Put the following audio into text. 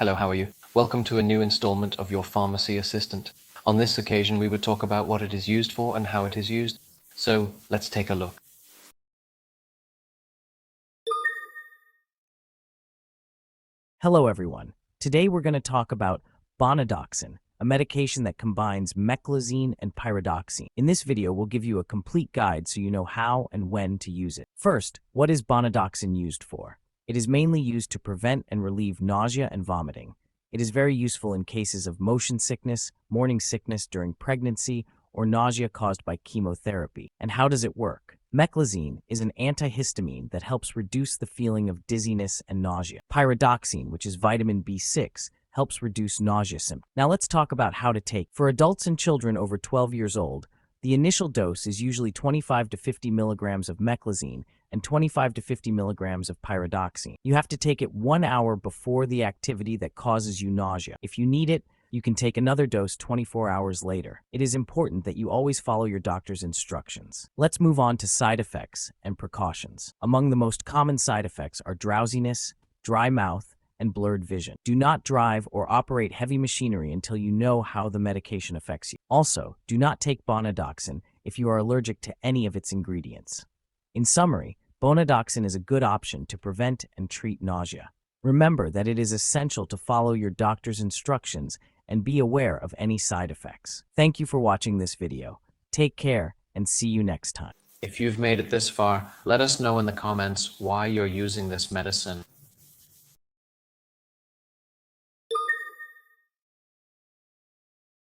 Hello, how are you? Welcome to a new installment of your Pharmacy Assistant. On this occasion, we would talk about what it is used for and how it is used. So let's take a look. Hello, everyone. Today we're going to talk about Bonadoxin, a medication that combines meclizine and pyridoxine. In this video, we'll give you a complete guide so you know how and when to use it. First, what is Bonadoxin used for? It is mainly used to prevent and relieve nausea and vomiting. It is very useful in cases of motion sickness, morning sickness during pregnancy, or nausea caused by chemotherapy. And how does it work? Meclizine is an antihistamine that helps reduce the feeling of dizziness and nausea. Pyridoxine, which is vitamin B6, helps reduce nausea symptoms. Now let's talk about how to take. For adults and children over 12 years old, the initial dose is usually 25 to 50 milligrams of meclizine and 25 to 50 milligrams of pyridoxine. You have to take it 1 hour before the activity that causes you nausea. If you need it, you can take another dose 24 hours later. It is important that you always follow your doctor's instructions. Let's move on to side effects and precautions. Among the most common side effects are drowsiness, dry mouth, and blurred vision. Do not drive or operate heavy machinery until you know how the medication affects you. Also, do not take Bonadoxin if you are allergic to any of its ingredients. In summary, Bonadoxin is a good option to prevent and treat nausea. Remember that it is essential to follow your doctor's instructions and be aware of any side effects. Thank you for watching this video. Take care and see you next time. If you've made it this far, let us know in the comments why you're using this medicine.